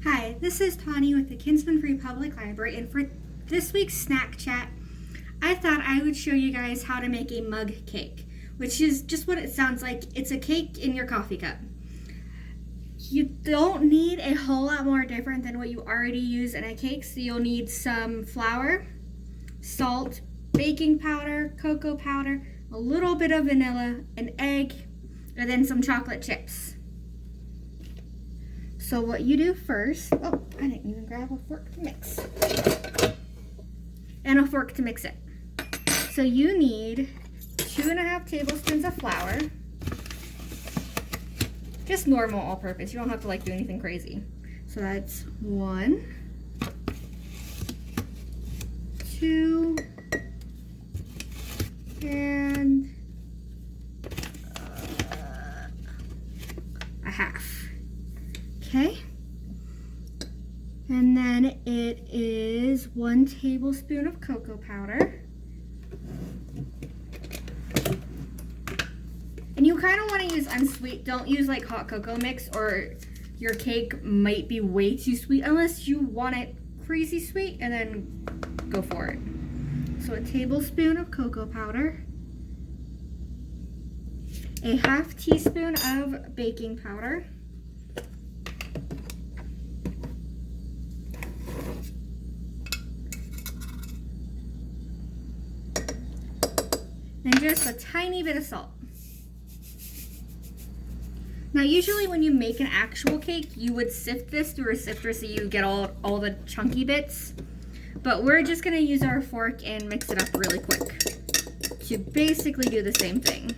Hi, this is Tawnee with the Kinsman Free Public Library, and for this week's snack chat, I thought I would show you guys how to make a mug cake, which is just what it sounds like. It's a cake in your coffee cup. You don't need a whole lot more different than what you already use in a cake, so you'll need some flour, salt, baking powder, cocoa powder, a little bit of vanilla, an egg, and then some chocolate chips. So what you do first, I didn't even grab a fork to mix. And a fork to mix it. So you need 2.5 tablespoons of flour. Just normal all-purpose. You don't have to do anything crazy. So that's 1, 2, and a half. Okay, and then it is 1 tablespoon of cocoa powder. And you kind of want to use unsweet. Don't use hot cocoa mix or your cake might be way too sweet unless you want it crazy sweet, and then go for it. So a tablespoon of cocoa powder, a half teaspoon of baking powder, and just a tiny bit of salt. Now usually when you make an actual cake, you would sift this through a sifter so you get all the chunky bits. But we're just gonna use our fork and mix it up really quick to basically do the same thing.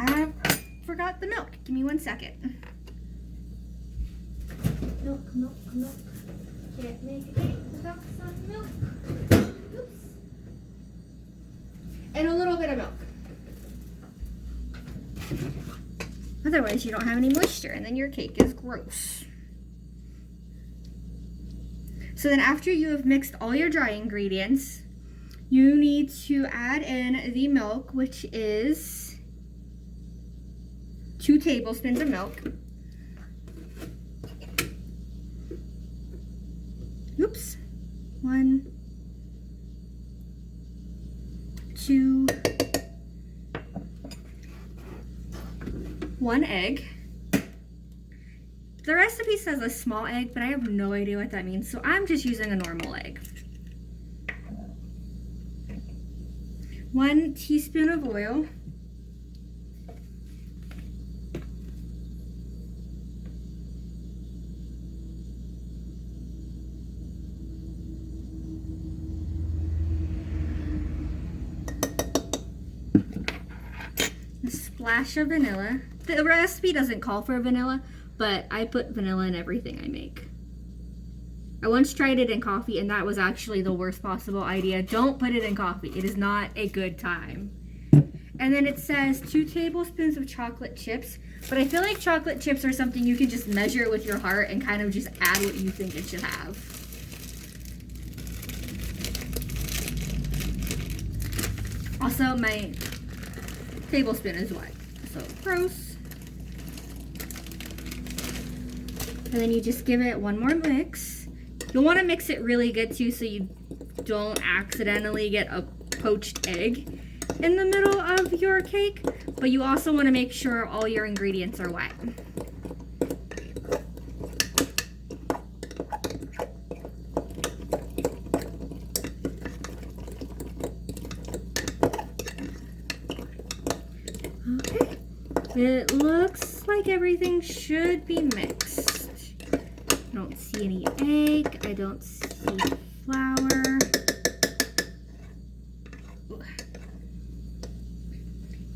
I forgot the milk. Give me 1 second. Milk. Can't make a cake without some milk. Oops. And a little bit of milk. Otherwise, you don't have any moisture, and then your cake is gross. So then after you have mixed all your dry ingredients, you need to add in the milk, which is 2 tablespoons of milk. Oops. 1, 2, 1 egg. The recipe says a small egg, but I have no idea what that means, so I'm just using a normal egg. 1 teaspoon of oil. A splash of vanilla. The recipe doesn't call for vanilla, but I put vanilla in everything I make. I once tried it in coffee, and that was actually the worst possible idea. Don't put it in coffee. It is not a good time. And then it says 2 tablespoons of chocolate chips, but I feel like chocolate chips are something you can just measure with your heart and kind of just add what you think it should have. Also, my tablespoon is wet, so gross. And then you just give it one more mix. You'll want to mix it really good too, so you don't accidentally get a poached egg in the middle of your cake, but you also want to make sure all your ingredients are wet. Okay, it looks like everything should be mixed. I don't see any egg, I don't see flour.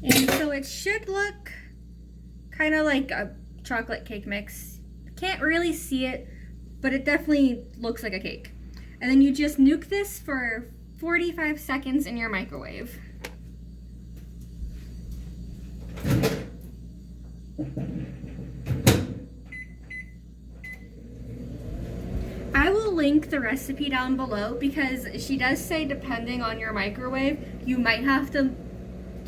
And so it should look kind of like a chocolate cake mix. Can't really see it, but it definitely looks like a cake. And then you just nuke this for 45 seconds in your microwave. I will link the recipe down below because she does say depending on your microwave, you might have to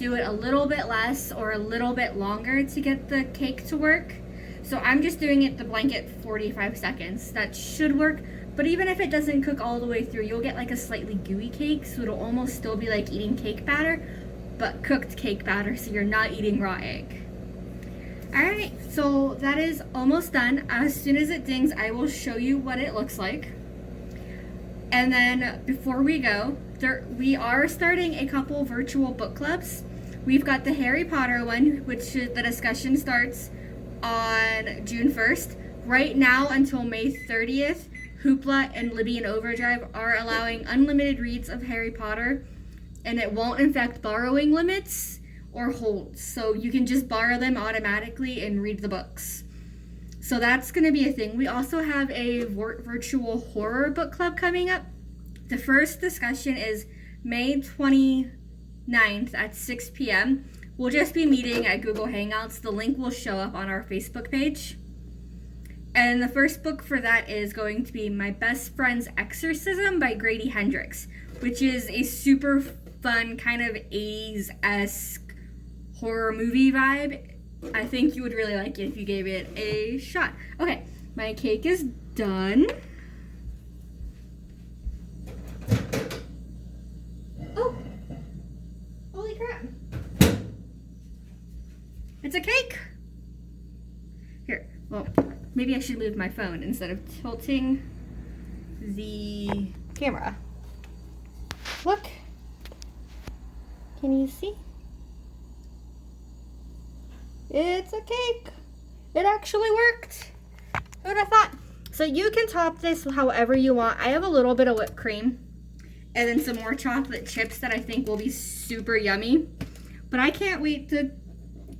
do it a little bit less or a little bit longer to get the cake to work. So I'm just doing it the blanket 45 seconds. That should work. But even if it doesn't cook all the way through, you'll get like a slightly gooey cake. So it'll almost still be like eating cake batter, but cooked cake batter, so you're not eating raw egg. Alright, so that is almost done. As soon as it dings, I will show you what it looks like. And then before we go, we are starting a couple virtual book clubs. We've got the Harry Potter one, which the discussion starts on June 1st. Right now until May 30th, Hoopla and Libby and Overdrive are allowing unlimited reads of Harry Potter, and it won't affect borrowing limits or holds, so you can just borrow them automatically and read the books. So that's going to be a thing. We also have a virtual horror book club coming up. The first discussion is May 29th at 6 p.m. We'll just be meeting at Google Hangouts. The link will show up on our Facebook page. And the first book for that is going to be My Best Friend's Exorcism by Grady Hendrix, which is a super fun kind of 80s-esque horror movie vibe. I think you would really like it if you gave it a shot. Okay, my cake is done. Oh, holy crap. It's a cake. Here, well, maybe I should move my phone instead of tilting the camera. Look. Can you see? It's a cake. It actually worked. Who'd have thought? So you can top this however you want. I have a little bit of whipped cream and then some more chocolate chips that I think will be super yummy. But I can't wait to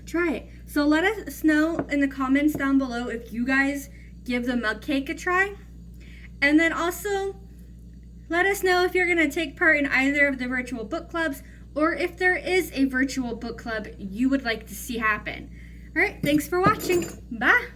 try it. So let us know in the comments down below if you guys give the mug cake a try. And then also let us know if you're going to take part in either of the virtual book clubs, or if there is a virtual book club you would like to see happen. All right, thanks for watching. Bye.